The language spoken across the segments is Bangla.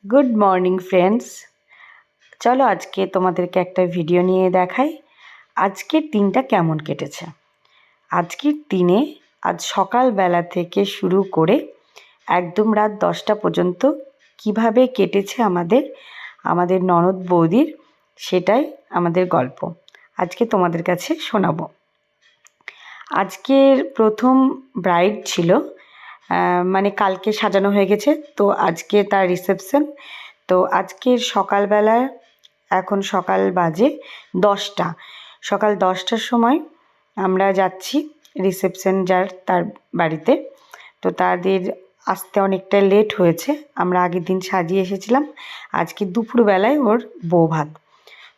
Good morning friends. চলো আজকে তোমাদেরকে একটা ভিডিও নিয়ে দেখাই আজকের দিনটা কেমন কেটেছে। আজকের দিনে আজ সকালবেলা থেকে শুরু করে একদম রাত 10টা পর্যন্ত কিভাবে কেটেছে আমাদের ননদ বৌদির, সেটাই আমাদের গল্প আজকে তোমাদের কাছে শোনাবো। আজকের প্রথম ব্রাইড ছিল, মানে কালকে সাজানো হয়ে গেছে, তো আজকে তার রিসেপশন। তো আজকের সকালবেলায়, এখন সকাল বাজে 10টা, সকাল 10টার সময় আমরা যাচ্ছি রিসেপশন যার তার বাড়িতে। তো তাদের আসতে অনেকটা লেট হয়েছে, আমরা আগের দিন সাজিয়ে এসেছিলাম, আজকে দুপুরবেলায় ওর বৌভাত।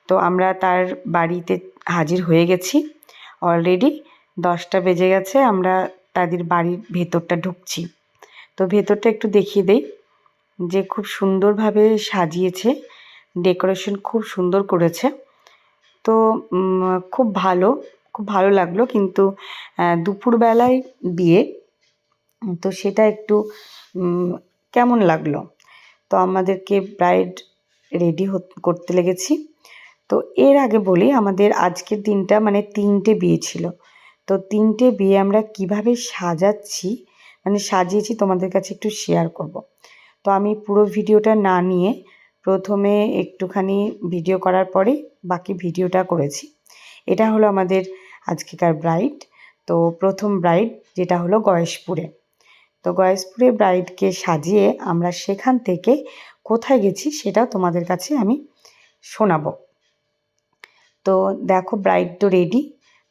তো আমরা তার বাড়িতে হাজির হয়ে গেছি অলরেডি, 10টা বেজে গেছে। আমরা তাদের বাড়ির ভেতরটা ঢুকছি। তো ভেতরটা একটু দেখিয়ে দেই যে খুব সুন্দরভাবে সাজিয়েছে, ডেকোরেশন খুব সুন্দর করেছে। তো খুব ভালো লাগলো, কিন্তু দুপুরবেলায় বিয়ে, তো সেটা একটু কেমন লাগলো। তো আমাদেরকে ব্রাইড রেডি করতে লেগেছি। তো এর আগে বলি, আমাদের আজকের দিনটা মানে 3টে বিয়ে ছিল। তো 3টে বিয়ে আমরা কিভাবে সাজিয়েছি তোমাদের কাছে একটু শেয়ার করব। তো আমি পুরো ভিডিওটা না নিয়ে প্রথমে একটুখানি ভিডিও করার পরে বাকি ভিডিওটা করেছি। এটা হলো আমাদের আজকেকার ব্রাইড। তো প্রথম ব্রাইড যেটা হলো গয়েশপুরে। তো গয়েশপুরে ব্রাইডকে সাজিয়ে আমরা সেখান থেকে কোথায় গেছি সেটা তোমাদের কাছে আমি শোনাবো। তো দেখো, ব্রাইড তো রেডি,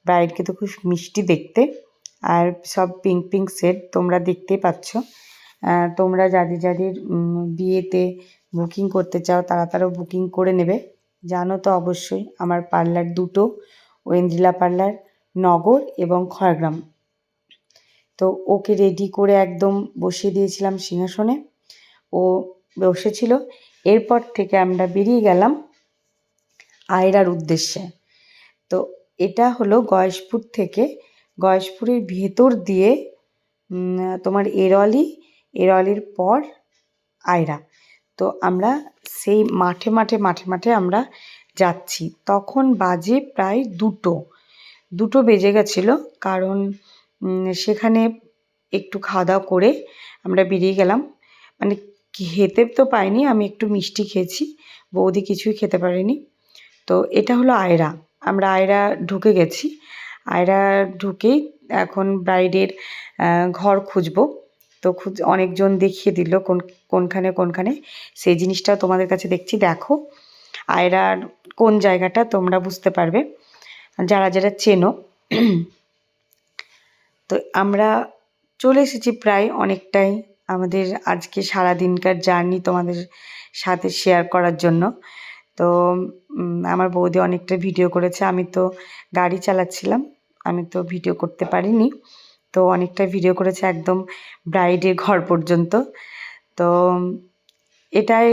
ব্রাইডকে তো খুব মিষ্টি দেখতে, আর সব পিঙ্ক পিঙ্ক সেট তোমরা দেখতেই পাচ্ছ। তোমরা যাদের বিয়েতে বুকিং করতে চাও তারা বুকিং করে নেবে। জানো তো অবশ্যই আমার পার্লার দুটো, ঐন্দ্রিলা পার্লার, নগর এবং খড়গ্রাম। তো ওকে রেডি করে একদম বসিয়ে দিয়েছিলাম সিংহাসনে, ও বসেছিল। এরপর থেকে আমরা বেরিয়ে গেলাম আয়রার উদ্দেশ্যে। তো এটা হলো গয়েশপুর থেকে, গয়েশপুরের ভেতর দিয়ে তোমার এরওয়ালির পর আয়রা। তো আমরা সেই মাঠে আমরা যাচ্ছি। তখন বাজে প্রায় দুটো বেজে গেছিলো, কারণ সেখানে একটু খাওয়া দাওয়া করে আমরা বেরিয়ে গেলাম। মানে খেতে তো পাইনি, আমি একটু মিষ্টি খেয়েছি, বৌদি কিছুই খেতে পারেনি। তো এটা হলো আয়রা, আমরা আয়রা ঢুকে গেছি। আয়রা ঢুকেই এখন ব্রাইডের ঘর খুঁজবো। তো অনেকজন দেখিয়ে দিল কোনখানে সেই জিনিসটা তোমাদের কাছে দেখো আয়রার কোন জায়গাটা তোমরা বুঝতে পারবে যারা চেনো। তো আমরা চলে এসেছি প্রায় অনেকটাই আমাদের আজকে সারাদিনকার জার্নি তোমাদের সাথে শেয়ার করার জন্য। তো আমার বৌদি অনেকটা ভিডিও করেছে, আমি তো গাড়ি চালাচ্ছিলাম, আমি তো ভিডিও করতে পারিনি। তো অনেকটা ভিডিও করেছে একদম ব্রাইডের ঘর পর্যন্ত। তো এটাই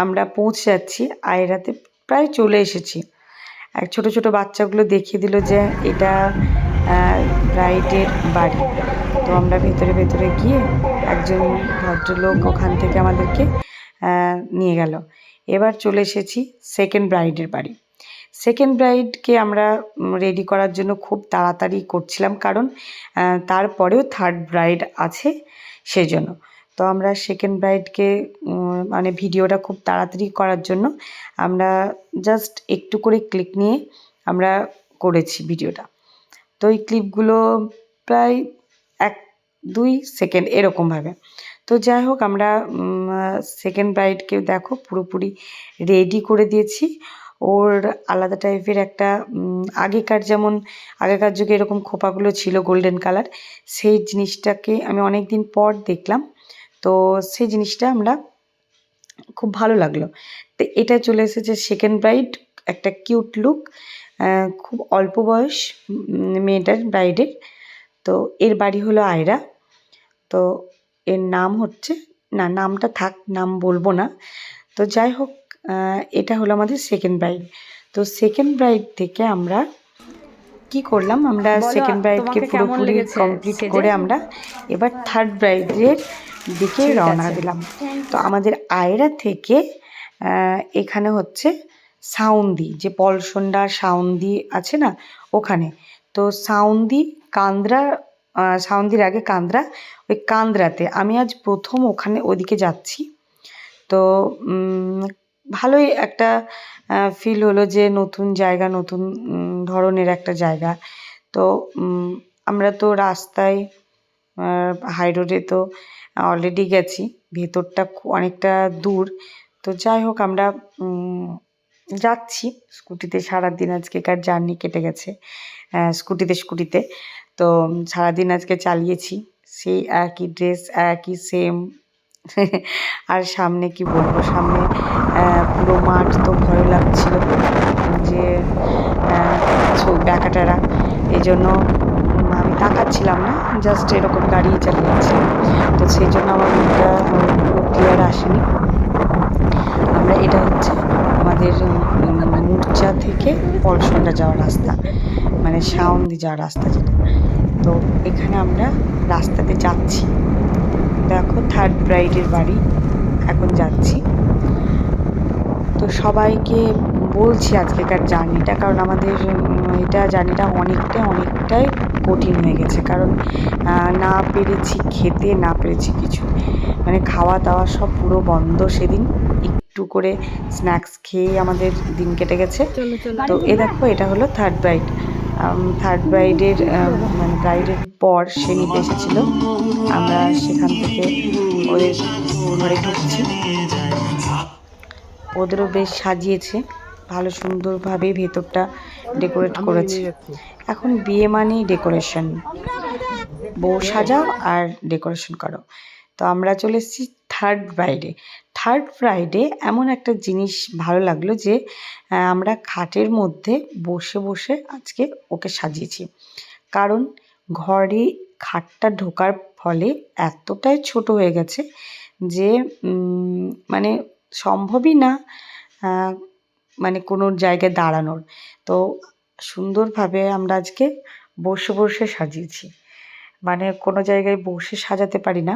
আমরা পৌঁছে যাচ্ছি আয়রাতে, প্রায় চলে এসেছি। আর ছোটো ছোটো বাচ্চাগুলো দেখিয়ে দিল যে এটা ব্রাইডের বাড়ি। তো আমরা ভেতরে গিয়ে একজন ভদ্রলোক ওখান থেকে আমাদেরকে নিয়ে গেল। এবার চলে এসেছি সেকেন্ড ব্রাইডের বাড়ি। সেকেন্ড ব্রাইডকে আমরা রেডি করার জন্য খুব তাড়াতাড়ি করছিলাম, কারণ তারপরেও থার্ড ব্রাইড আছে সেজন্য। তো আমরা সেকেন্ড ব্রাইডকে মানে ভিডিওটা খুব তাড়াতাড়ি করার জন্য আমরা জাস্ট একটু করে ক্লিক নিয়ে আমরা করেছি ভিডিওটা। তো এই ক্লিপগুলো প্রায় 1-2 সেকেন্ড এরকমভাবে। তো যাই হোক, আমরা সেকেন্ড ব্রাইডকে দেখো পুরোপুরি রেডি করে দিয়েছি। ওর আলাদা টাইপের একটা আগেকার যুগে এরকম খোপাগুলো ছিল গোল্ডেন কালার, সেই জিনিসটাকে আমি অনেক দিন পর দেখলাম। তো সেই জিনিসটা আমরা খুব ভালো লাগলো। তো এটা চলে এসেছে সেকেন্ড ব্রাইড, একটা কিউট লুক, খুব অল্প বয়স মেয়েটার, ব্রাইডের। তো এর বাড়ি হলো আয়রা। তো এর নাম হচ্ছে, না নামটা থাক, নাম বলবো না। তো যাই হোক, এটা হলো আমাদের সেকেন্ড ব্রাইড। তো সেকেন্ড ব্রাইড থেকে আমরা কি করলাম, আমরা সেকেন্ড ব্রাইডকে পুরোপুরি কমপ্লিট করে আমরা এবার থার্ড ব্রাইডের দিকে রওনা দিলাম। তো আমাদের আয়রা থেকে এখানে হচ্ছে সাউন্দি, যে পলসন্ডা সাউন্দি আছে না ওখানে, তো সাউন্দি কান্দ্রা, সাউন্দির আগে কান্দ্রা, ওই কান্দ্রাতে আমি আজ প্রথম ওখানে ওদিকে যাচ্ছি। তো ভালোই একটা ফিল হলো যে নতুন জায়গা, নতুন ধরনের একটা জায়গা। তো আমরা তো রাস্তায় হাই রোডে তো অলরেডি গেছি, ভেতরটা অনেকটা দূর। তো যাই হোক আমরা যাচ্ছি স্কুটিতে, সারাদিন আজকেকার জার্নি কেটে গেছে স্কুটিতে। তো সারাদিন আজকে চালিয়েছি, সেই একই ড্রেস, একই সেম। আর সামনে কি বলবো, সামনে পুরো মাঠ, তো ভয় লাগছিল যে ব্যাকাটারা, এই জন্য আমি তাকাচ্ছিলাম না, জাস্ট এরকম গাড়ি চালিয়ে যাচ্ছিলাম। তো সেই জন্য আমার মুখটা পুরো ক্লিয়ার আসেনি। আমরা, এটা হচ্ছে আমাদের মুরচা থেকে পলসন্ডা যাওয়ার রাস্তা, মানে সাউন্দি যাওয়ার রাস্তা যেটা। তো এখানে আমরা রাস্তাতে যাচ্ছি, দেখো থার্ড ব্রাইডের বাড়ি এখন যাচ্ছি। তো সবাইকে বলছি আজকেকার জার্নিটা, কারণ আমাদের এটা জার্নিটা অনেকটাই কঠিন হয়ে গেছে, কারণ না পেরেছি খেতে, না পেরেছি কিছু, মানে খাওয়া দাওয়া সব পুরো বন্ধ। সেদিন একটু করে স্ন্যাক্স খেয়ে আমাদের দিন কেটে গেছে। তো এ দেখো, এটা হলো থার্ড ব্রাইডের মানে ব্রাইডের পর সে নিতে এসেছিলো, আমরা সেখান থেকে ওদের ঘরে ঢুকছি। ওদেরও বেশ সাজিয়েছে ভালো সুন্দরভাবে, ভেতরটা ডেকোরেট করেছে। এখন বিয়ে মানেই ডেকোরেশন, বউ সাজাও আর ডেকোরেশন করো। তো আমরা চলে এসেছি থার্ড ব্রাইডে। এমন একটা জিনিস ভালো লাগলো যে আমরা খাটের মধ্যে বসে বসে আজকে ওকে সাজিয়েছি, কারণ ঘরে খাটটা ঢোকার ফলে এতটাই ছোট হয়ে গেছে যে মানে সম্ভবই না মানে কোনো জায়গায় দাঁড়ানোর। তো সুন্দরভাবে আমরা আজকে বসে বসে সাজিয়েছি, মানে কোনো জায়গায় বসে সাজাতে পারি না,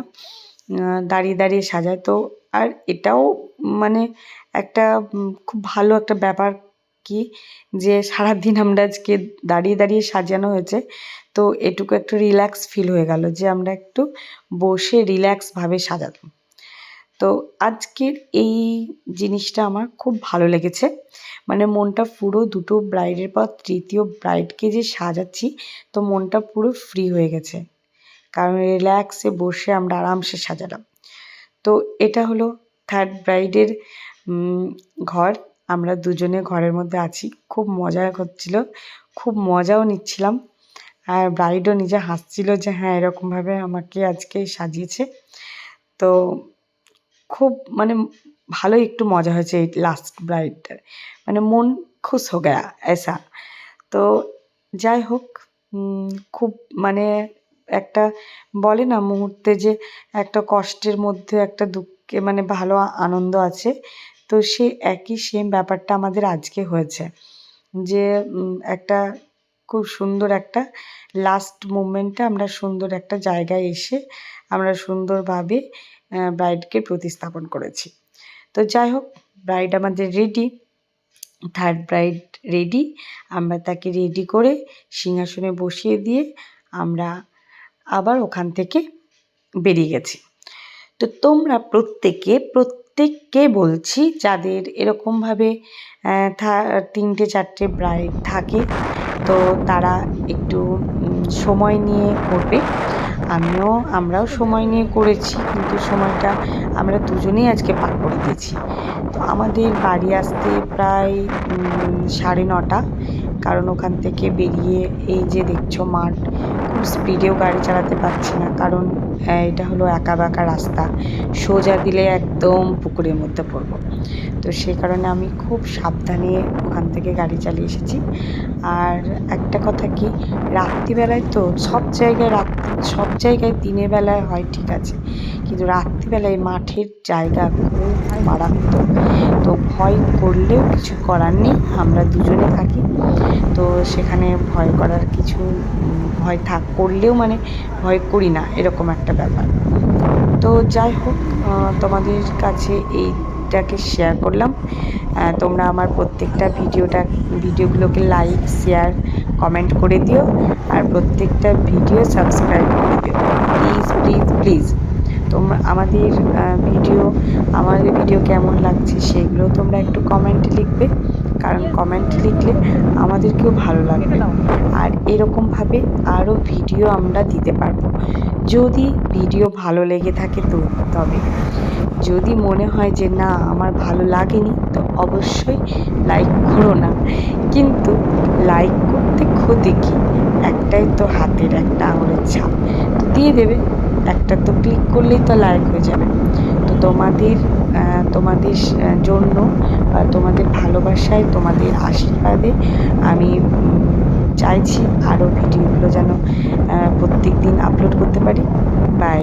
দাঁড়িয়ে সাজায়। তো আর এটাও মানে একটা খুব ভালো একটা ব্যাপার কি, যে সারাদিন আমরা আজকে দাঁড়িয়ে সাজানো হয়েছে, তো এটুকু একটু রিল্যাক্স ফিল হয়ে গেল যে আমরা একটু বসে রিল্যাক্সভাবে সাজালাম। তো আজকের এই জিনিসটা আমার খুব ভালো লেগেছে, মানে মনটা পুরো দুটো ব্রাইডের পর তৃতীয় ব্রাইডকে যে সাজাচ্ছি, তো মনটা পুরো ফ্রি হয়ে গেছে, কারণ রিল্যাক্সে বসে আমরা আরামসে সাজালাম। তো এটা হলো থার্ড ব্রাইডের ঘর। আমরা দুজনে ঘরের মধ্যে আছি, খুব মজা হচ্ছিল, খুব মজাও নিচ্ছিলাম। আর ব্রাইডও নিজে হাসছিল যে হ্যাঁ এরকমভাবে আমাকে আজকে সাজিয়েছে। তো খুব মানে ভালোই একটু মজা হয়েছে এই লাস্ট ব্রাইডটার, মানে মন খুশ হো গয়া এসা। তো যাই হোক, খুব মানে একটা বলে না মুহূর্তে যে একটা কষ্টের মধ্যে একটা দুঃখে মানে ভালো আনন্দ আছে, তো সে একই সেম ব্যাপারটা আমাদের আজকে হয়েছে, যে একটা খুব সুন্দর একটা লাস্ট মুমেন্টে আমরা সুন্দর একটা জায়গায় এসে আমরা সুন্দরভাবে ব্রাইডকে প্রতিস্থাপন করেছি। তো যাই হোক, ব্রাইড আমাদের রেডি, থার্ড ব্রাইড রেডি। আমরা তাকে রেডি করে সিংহাসনে বসিয়ে দিয়ে আমরা আবার ওখান থেকে বেরিয়ে গেছি। তো তোমরা প্রত্যেককে বলছি, যাদের এরকমভাবে 3-4টে ব্রাইড থাকে, তো তারা একটু সময় নিয়ে করবে। আমরাও সময় নিয়ে করেছি, কিন্তু সময়টা আমরা দুজনেই আজকে পার করে দিয়েছি। তো আমাদের বাড়ি আসতে প্রায় 9:30, কারণ ওখান থেকে বেরিয়ে এই যে দেখছো মাঠ, খুব স্পিডেও গাড়ি চালাতে পারছি না, কারণ এটা হলো একা বাঁকা রাস্তা, সোজা দিলে একদম পুকুরের মধ্যে পড়বো। তো সেই কারণে আমি খুব সাবধানে ওখান থেকে গাড়ি চালিয়ে এসেছি। আর একটা কথা কি, রাত্রিবেলায় তো সব জায়গায় দিনের বেলায় হয় ঠিক আছে, কিন্তু রাত্রিবেলায় মাঠের জায়গা খুব মারাত্মক। তো ভয় করলেও কিছু করার নেই, আমরা দুজনে থাকি, তো সেখানে ভয় করার কিছু করলেও মানে ভয় করি না, এরকম একটা ব্যাপার। তো যাই হোক, তোমাদের কাছে এইটাকে শেয়ার করলাম। তোমরা আমার প্রত্যেকটা ভিডিওগুলোকে লাইক, শেয়ার, কমেন্ট করে দিও, আর প্রত্যেকটা ভিডিও সাবস্ক্রাইব করে দিও, প্লিজ প্লিজ প্লিজ। তোমরা আমাদের ভিডিও কেমন লাগছে সেগুলো তোমরা একটু কমেন্টে লিখবে, কারণ কমেন্ট লিখলে আমাদেরকেও ভালো লাগবে, আর এরকমভাবে আরও ভিডিও আমরা দিতে পারবো যদি ভিডিও ভালো লেগে থাকে। তবে যদি মনে হয় যে না আমার ভালো লাগেনি, তো অবশ্যই লাইক করো না, কিন্তু লাইক করতে ক্ষতি কি, একটাই তো হাতের একটা আঙুলের ছাপ, তো দিয়ে দেবে, একটা তো ক্লিক করলেই তো লাইক হয়ে যাবে। তো তোমাদের জন্য বা তোমাদের ভালোবাসায়, তোমাদের আশীর্বাদে আমি চাইছি আরও ভিডিওগুলো যেন প্রত্যেক দিন আপলোড করতে পারি। বাই।